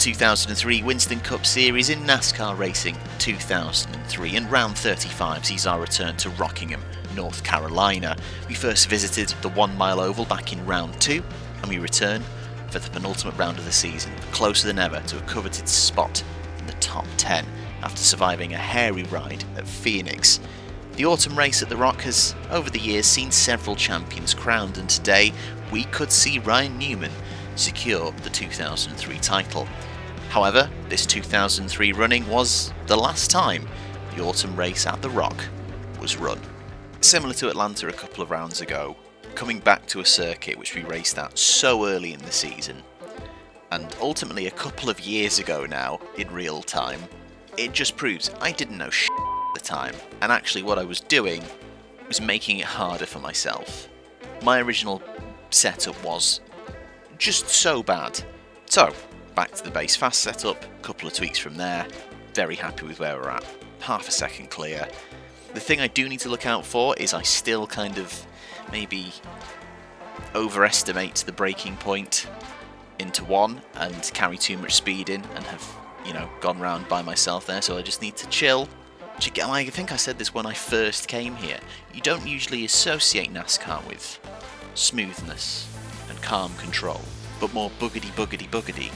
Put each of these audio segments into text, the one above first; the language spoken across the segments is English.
2003 Winston Cup Series in NASCAR Racing 2003, and round 35 sees our return to Rockingham, North Carolina. We first visited the 1 mile oval back in round 2, and we return for the penultimate round of the season, closer than ever to a coveted spot in the top 10 after surviving a hairy ride at Phoenix. The autumn race at the Rock has, over the years, seen several champions crowned, and today we could see Ryan Newman secure the 2003 title. However, this 2003 running was the last time the autumn race at the Rock was run. Similar to Atlanta a couple of rounds ago, coming back to a circuit which we raced at so early in the season, and ultimately a couple of years ago now in real time, it just proves I didn't know shit at the time, and actually what I was doing was making it harder for myself. My original setup was just so bad. So, back to the base fast setup, a couple of tweaks from there, very happy with where we're at, half a second clear. The thing I do need to look out for is I still kind of maybe overestimate the braking point into 1 and carry too much speed in and have, gone round by myself there, so I just need to chill. I think I said this when I first came here, you don't usually associate NASCAR with smoothness and calm control, but more boogity,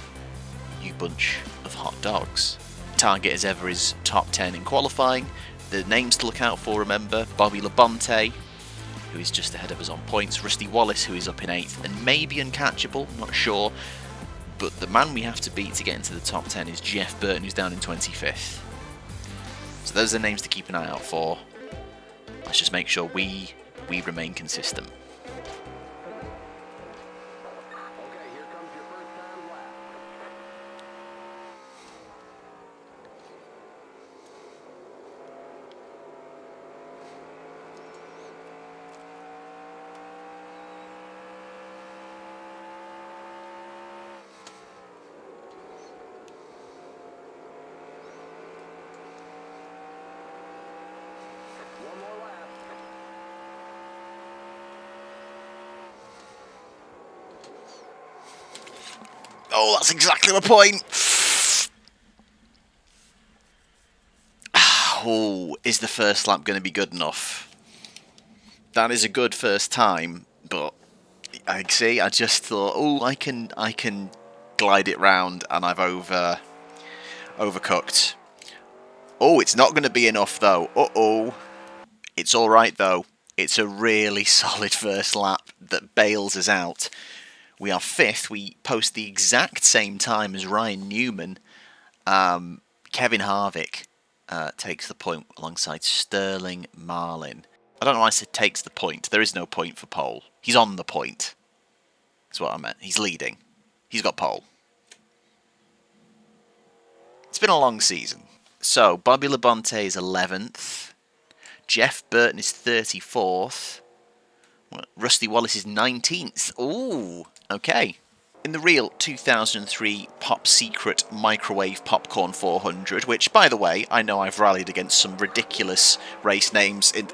you bunch of hot dogs. Target as ever is top 10 in qualifying. The names to look out for, remember, Bobby Labonte, who is just ahead of us on points, Rusty Wallace, who is up in 8th and maybe uncatchable, not sure, but the man we have to beat to get into the top 10 is Jeff Burton, who's down in 25th. So those are the names to keep an eye out for. Let's just make sure we remain consistent. Oh, that's exactly my point. Oh, is the first lap going to be good enough? That is a good first time, but I just thought, oh, I can glide it round, and I've overcooked. Oh, it's not going to be enough though. Uh-oh. It's all right though. It's a really solid first lap that bails us out. We are 5th. We post the exact same time as Ryan Newman. Kevin Harvick takes the point alongside Sterling Marlin. I don't know why I said takes the point. There is no point for pole. He's on the point. That's what I meant. He's leading. He's got pole. It's been a long season. So, Bobby Labonte is 11th. Jeff Burton is 34th. Rusty Wallace is 19th. Ooh, okay. In the real 2003 Pop Secret Microwave Popcorn 400, which, by the way, I know I've rallied against some ridiculous race names in...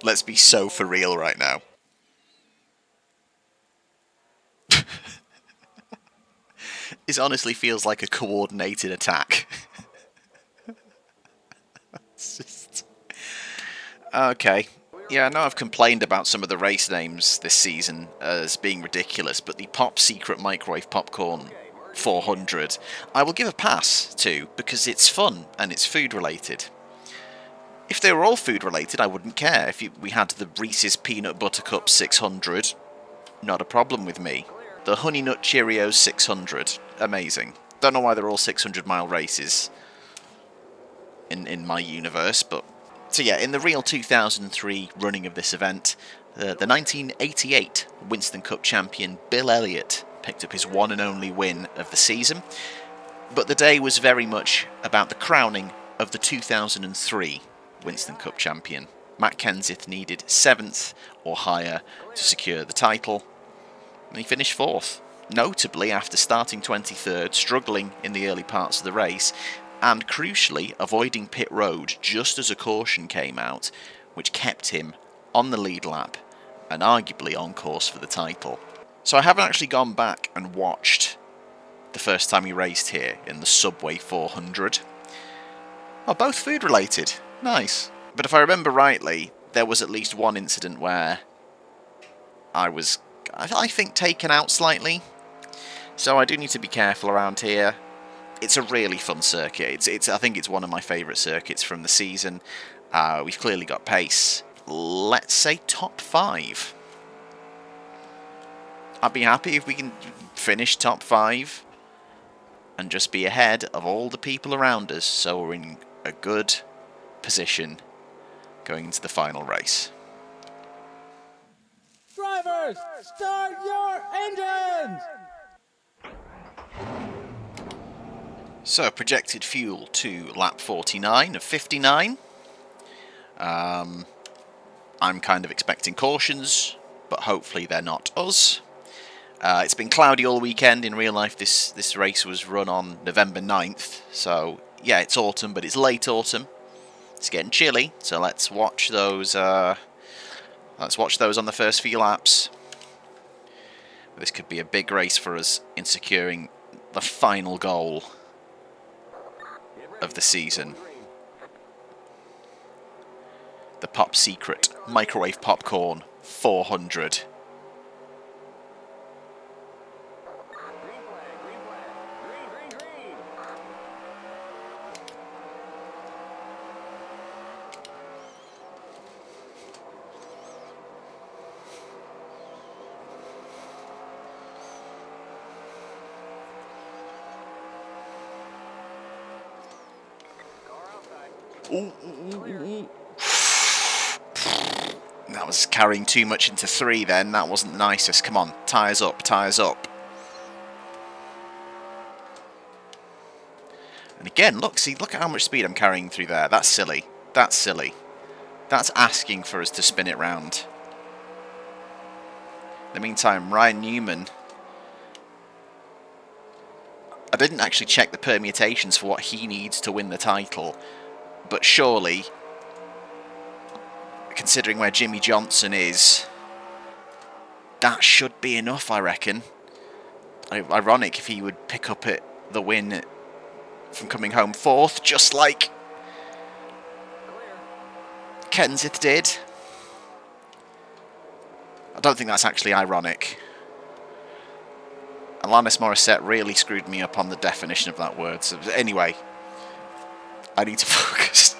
Let's be so for real right now. This honestly feels like a coordinated attack. It's just... Okay. Yeah, I know I've complained about some of the race names this season as being ridiculous, but the Pop Secret Microwave Popcorn 400, I will give a pass to, because it's fun and it's food related. If they were all food related, I wouldn't care. If we had the Reese's Peanut Butter Cup 600, not a problem with me. The Honey Nut Cheerios 600, amazing. Don't know why they're all 600-mile races in my universe, but... So yeah, in the real 2003 running of this event, the 1988 Winston Cup champion Bill Elliott picked up his one and only win of the season, but the day was very much about the crowning of the 2003 Winston Cup champion. Matt Kenseth needed 7th or higher to secure the title, and he finished 4th. Notably, after starting 23rd, struggling in the early parts of the race, and crucially avoiding pit road just as a caution came out, which kept him on the lead lap and arguably on course for the title. So I haven't actually gone back and watched the first time he raced here in the Subway 400. Oh, both food related. Nice. But if I remember rightly, there was at least one incident where I was, I think, taken out slightly. So I do need to be careful around here. It's a really fun circuit. I think it's one of my favourite circuits from the season. We've clearly got pace. Let's say top 5. I'd be happy if we can finish top 5 and just be ahead of all the people around us, so we're in a good position going into the final race. Drivers, start your engines! So, projected fuel to lap 49 of 59. I'm kind of expecting cautions, but hopefully they're not us. It's been cloudy all weekend. In real life, this race was run on November 9th. So, yeah, it's autumn, but it's late autumn. It's getting chilly, so let's watch those. Let's watch those on the first few laps. This could be a big race for us in securing the final goal of the season. The Pop Secret Microwave Popcorn 400. That was carrying too much into 3 then. That wasn't the nicest. Come on, tyres up, tyres up. And again, look at how much speed I'm carrying through there. That's silly. That's silly. That's asking for us to spin it round. In the meantime, Ryan Newman... I didn't actually check the permutations for what he needs to win the title, but surely, considering where Jimmy Johnson is, that should be enough, I reckon. Ironic if he would pick up the win from coming home 4th, just like Kenseth did. I don't think that's actually ironic. Alanis Morissette really screwed me up on the definition of that word. So anyway, I need to focus.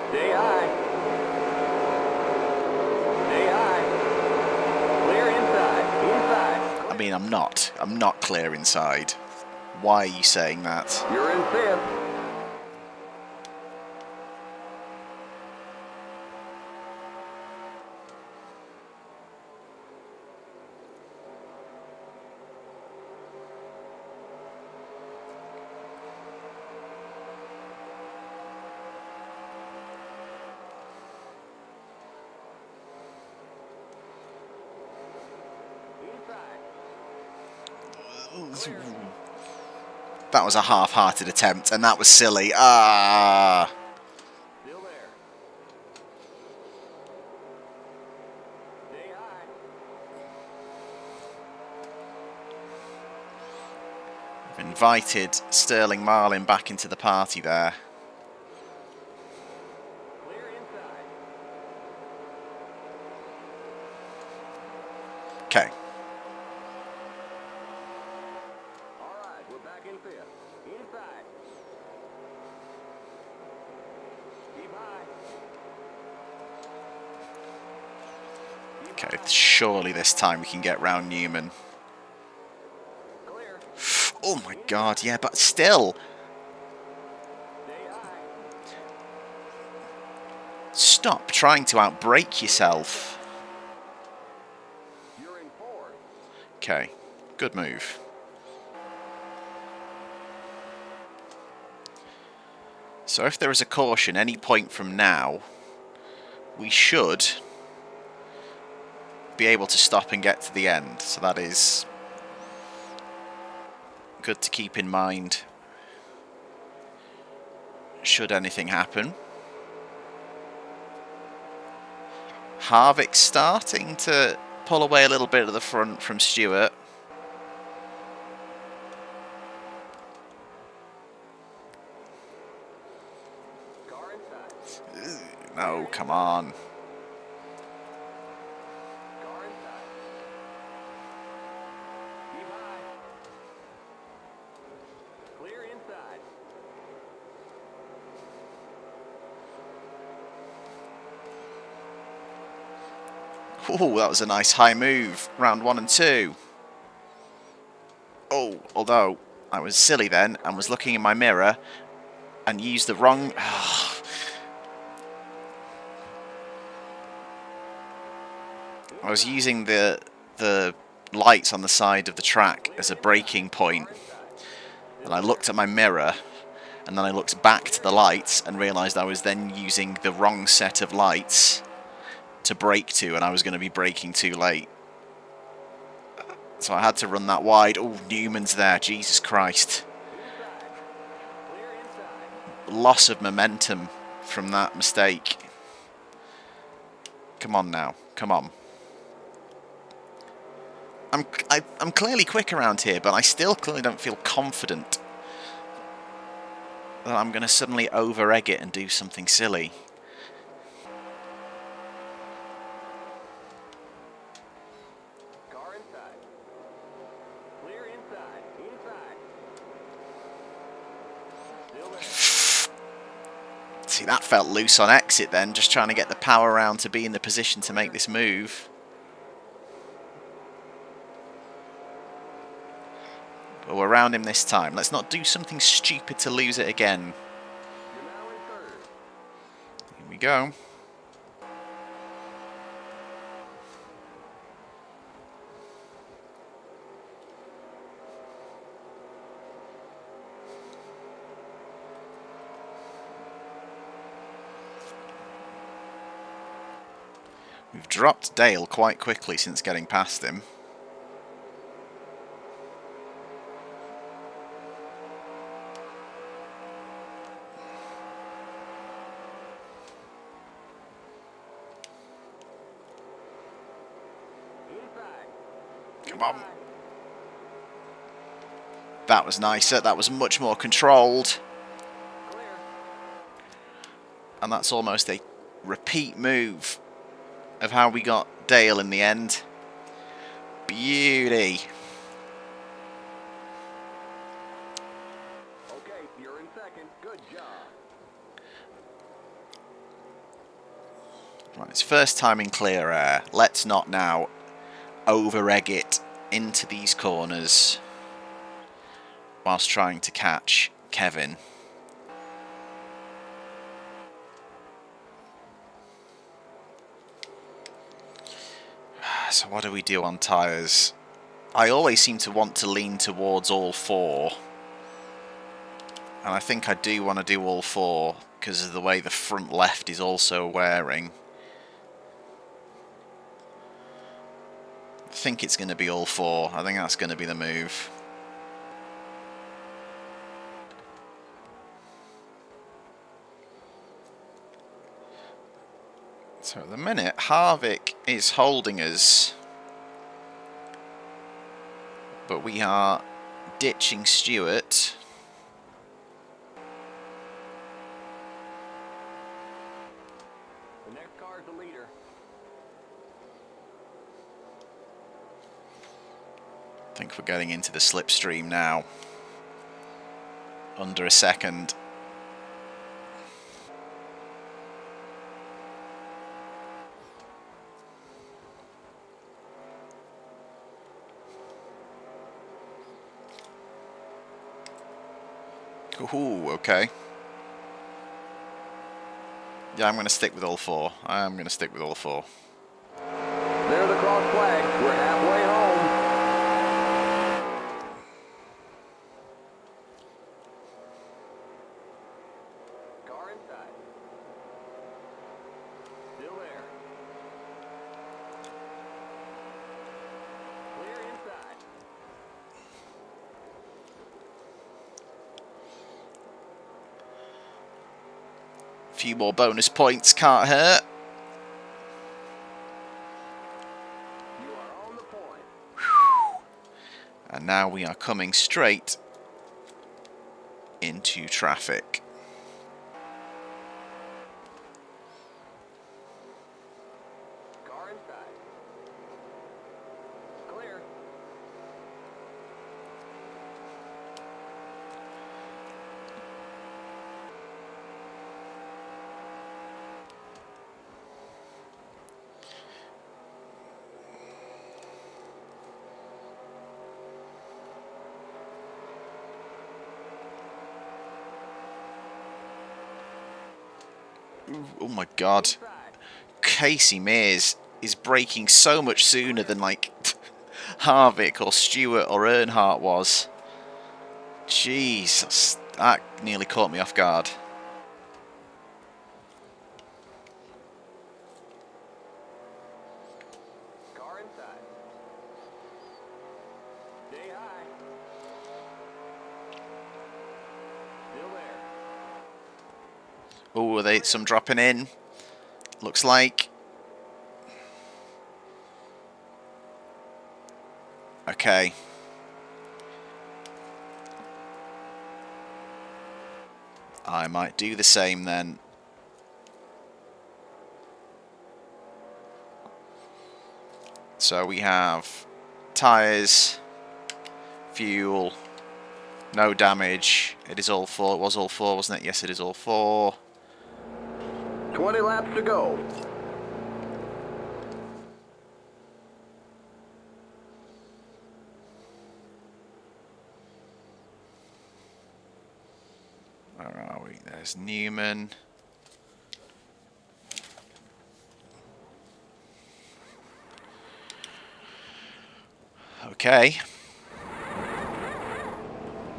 Stay high. Stay high. Clear inside. Inside. I mean, I'm not clear inside. Why are you saying that? You're in 5th. That was a half-hearted attempt, and that was silly. Ah. Still there. Stay high. I've invited Sterling Marlin back into the party there. Clear inside. Okay. All right, we're back in 5th. Inside. Keep high. Okay, surely this time we can get round Newman. Clear. Oh my god, yeah, but still. Stay high. Stop trying to outbrake yourself. You're in 4th. Okay, good move. So if there is a caution any point from now, we should be able to stop and get to the end. So that is good to keep in mind should anything happen. Harvick's starting to pull away a little bit at the front from Stewart. No, come on. Oh, that was a nice high move. Round 1 and 2. Oh, although I was silly then and was looking in my mirror and used the wrong... I was using the lights on the side of the track as a braking point, and I looked at my mirror, and then I looked back to the lights and realised I was then using the wrong set of lights to brake to, and I was going to be braking too late. So I had to run that wide. Oh, Newman's there, Jesus Christ. Loss of momentum from that mistake. Come on now, come on. I'm clearly quick around here, but I still clearly don't feel confident that I'm going to suddenly over-egg it and do something silly. Car inside. Clear inside. Inside. See, that felt loose on exit then, just trying to get the power around to be in the position to make this move. But we're around him this time. Let's not do something stupid to lose it again. Here we go. We've dropped Dale quite quickly since getting past him. Come on. That was nicer. That was much more controlled. And that's almost a repeat move of how we got Dale in the end. Beauty. Okay, you're in second. Good job. Right, it's first time in clear air. Let's not now over-egg it into these corners whilst trying to catch Kevin. So what do we do on tyres? I always seem to want to lean towards all four. And I think I do want to do all four because of the way the front left is also wearing. I think it's going to be all four. I think that's going to be the move. So at the minute, Harvick is holding us, but we are ditching Stewart. The next car is the leader. I think we're getting into the slipstream now. Under a second. Ooh, okay. Yeah, I'm going to stick with all four. I'm going to stick with all four. There's the cross flag. We're halfway home. Car few more bonus points, can't hurt. You are on the point. And now we are coming straight into traffic. Car inside. Clear. Oh my god. Inside. Casey Mears is braking so much sooner than like Harvick or Stewart or Earnhardt was. Jeez, that nearly caught me off guard. Car inside. Stay high. Still there. Oh, are they some dropping in? Looks like. Okay. I might do the same then. So we have tyres, fuel, no damage. It is all four. It was all four, wasn't it? Yes, it is all four. 20 laps to go. Where are we? There's Newman. Okay.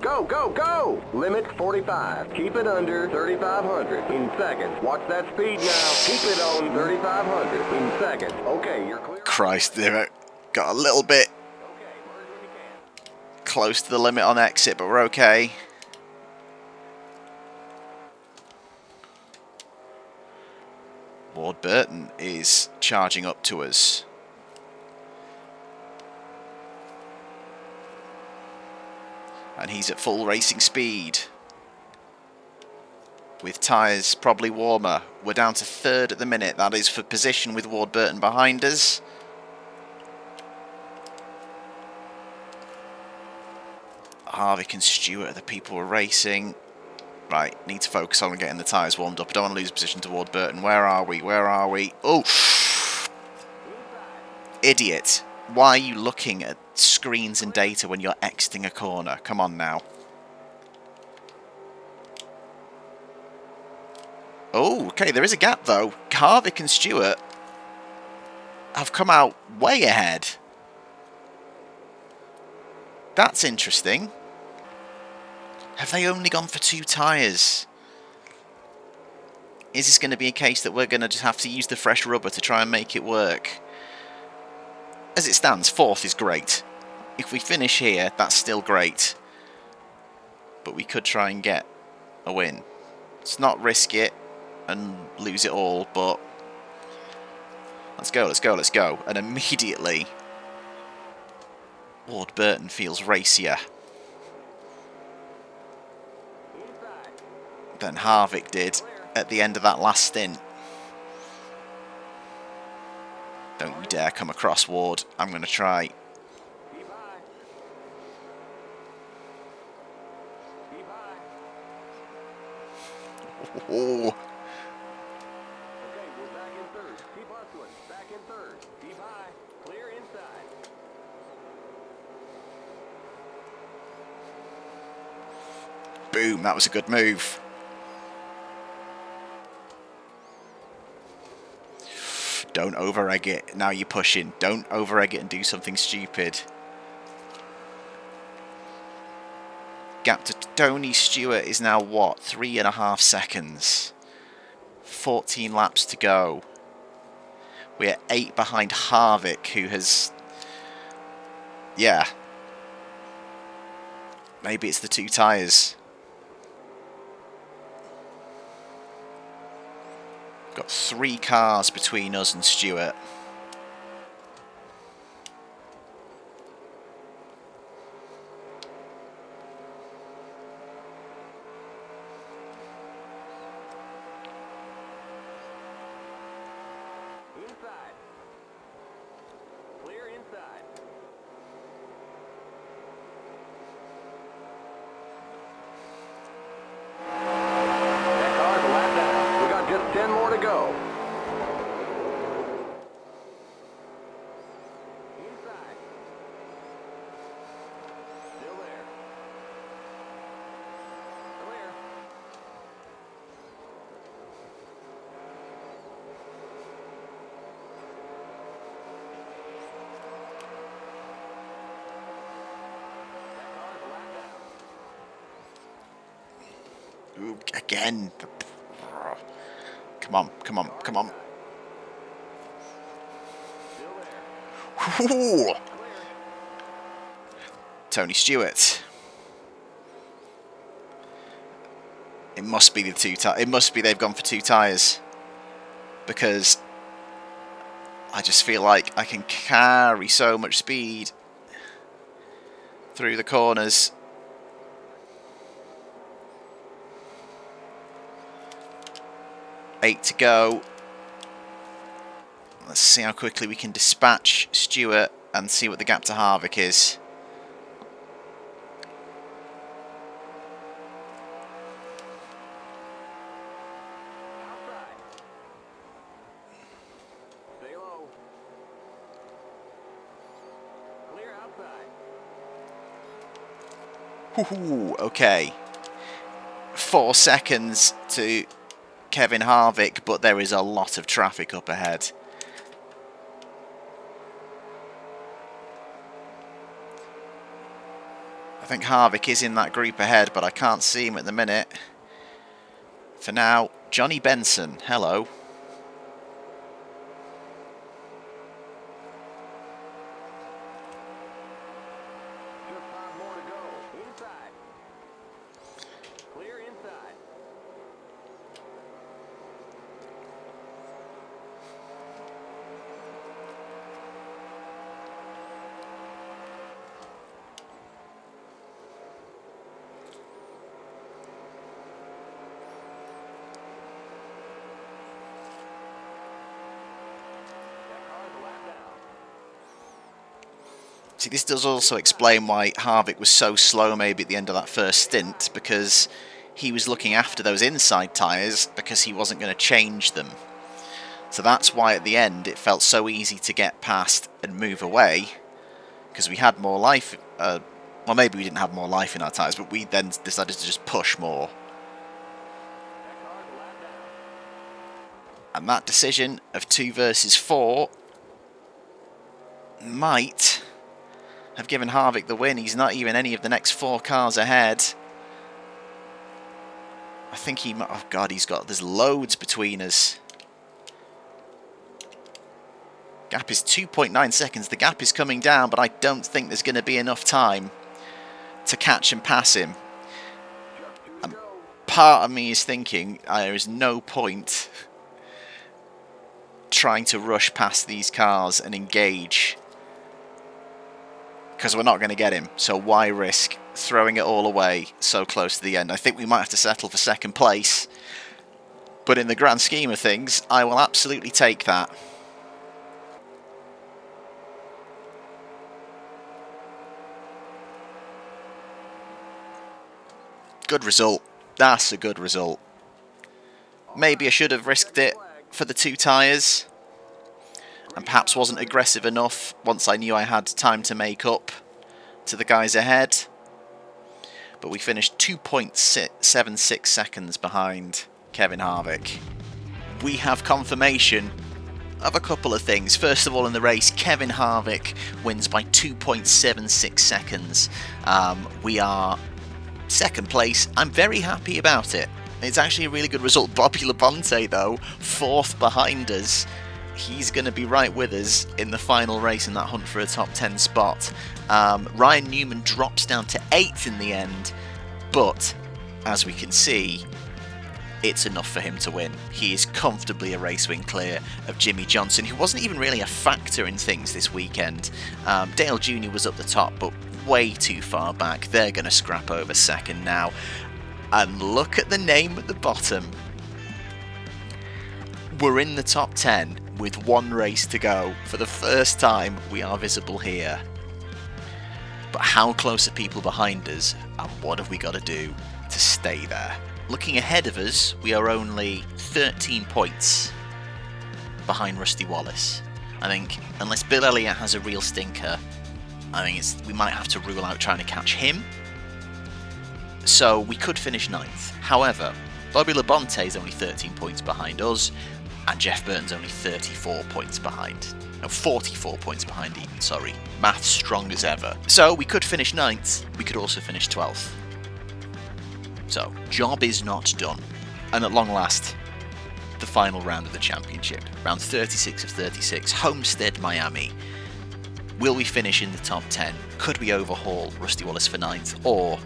Go, go, go! Limit 45. Keep it under 3,500 in seconds. Watch that speed now. Keep it on 3,500 in seconds. Okay, you're clear. Christ, they've got a little bit Okay, merge when you can. close to the limit on exit, but we're okay. Ward Burton is charging up to us. And he's at full racing speed. With tyres probably warmer. We're down to third at the minute. That is for position with Ward Burton behind us. Harvick and Stewart are the people we're racing. Right, need to focus on getting the tyres warmed up. I don't want to lose position to Ward Burton. Where are we? Where are we? Oh! Idiot. Why are you looking at screens and data when you're exiting a corner? Come on now. Oh, okay, there is a gap though. Harvick and Stewart have come out way ahead. That's interesting. Have they only gone for 2 tyres? Is this going to be a case that we're going to just have to use the fresh rubber to try and make it work? As it stands, 4th is great. If we finish here, that's still great. But we could try and get a win. Let's not risk it and lose it all, but let's go, let's go, let's go. And immediately, Ward Burton feels racier than Harvick did at the end of that last stint. Don't you dare come across, Ward. I'm going to try. Keep high. Keep high. Oh, Okay, we're back in third. Keep hustling. Back in third. Keep high. Clear inside. boom, that was a good move. Don't over-egg it. Now you're pushing. Don't over-egg it and do something stupid. Gap to Tony Stewart is now what? 3.5 seconds. 14 laps to go. We're 8 behind Harvick, who has... Yeah. Maybe it's the 2 tyres. Got 3 cars between us and Stewart. Inside. Clear inside. That car's a lap down. We got just 10 more to go. Inside. Still there. Clear. That car's a lap down. Ooh, again. Come on, come on, come on. Still there. Ooh. Clear. Tony Stewart. It must be the 2 tires. It must be they've gone for 2 tyres. Because I just feel like I can carry so much speed through the corners. Eight to go. Let's see how quickly we can dispatch Stewart and see what the gap to Harvick is. Outside. Stay low. Clear outside. Woohoo, okay. 4 seconds to Kevin Harvick, but there is a lot of traffic up ahead. I think Harvick is in that group ahead, but I can't see him at the minute. For now, Johnny Benson, hello. Just 5 more to go. Inside. Clear inside. That car's a lap down. See, this does also explain why Harvick was so slow maybe at the end of that first stint, because he was looking after those inside tyres because he wasn't going to change them. So that's why at the end it felt so easy to get past and move away, because we had more life. Well, maybe we didn't have more life in our tyres, but we then decided to just push more. That car's a lap down. And that decision of 2 versus 4 might have given Harvick the win. He's not even any of the next 4 cars ahead. I think he might... Oh God, there's loads between us. Gap is 2.9 seconds. The gap is coming down, but I don't think there's going to be enough time to catch and pass him. Just 2 to go. Part of me is thinking there is no point trying to rush past these cars and engage, because we're not going to get him. So why risk throwing it all away so close to the end? I think we might have to settle for second place, but in the grand scheme of things, I will absolutely take that. Good result. That's a good result. Maybe I should have risked it for the 2 tyres, and perhaps wasn't aggressive enough once I knew I had time to make up to the guys ahead. But we finished 2.76 seconds behind Kevin Harvick. We have confirmation of a couple of things. First of all, in the race, Kevin Harvick wins by 2.76 seconds. We are second place. I'm very happy about it. It's actually a really good result. Bobby Labonte, though, 4th behind us. He's going to be right with us in the final race in that hunt for a top 10 spot. Ryan Newman drops down to 8th in the end, but as we can see, it's enough for him to win. He is comfortably a race win clear of Jimmy Johnson, who wasn't even really a factor in things this weekend. Dale Jr. was up the top, but way too far back. They're going to scrap over second now. And look at the name at the bottom. We're in the top 10 with one race to go. For the first time, we are visible here. But how close are people behind us, and what have we got to do to stay there? Looking ahead of us, we are only 13 points behind Rusty Wallace. I think, unless Bill Elliott has a real stinker, I think we might have to rule out trying to catch him. So we could finish 9th. However, Bobby Labonte is only 13 points behind us, and Jeff Burton's only 34 points behind. No, 44 points behind even, sorry. Maths strong as ever. So we could finish 9th, we could also finish 12th. So, job is not done. And at long last, the final round of the championship. Round 36 of 36, Homestead, Miami. Will we finish in the top 10? Could we overhaul Rusty Wallace for 9th? Or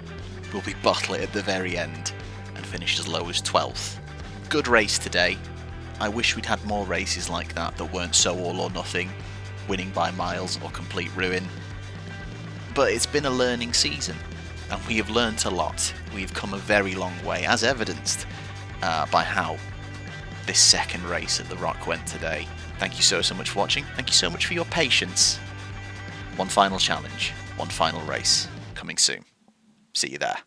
will we bottle it at the very end and finish as low as 12th? Good race today. I wish we'd had more races like that weren't so all or nothing, winning by miles or complete ruin. But it's been a learning season, and we have learnt a lot. We've come a very long way, as evidenced by how this second race at the Rock went today. Thank you so much for watching. Thank you so much for your patience. One final challenge, one final race, coming soon. See you there.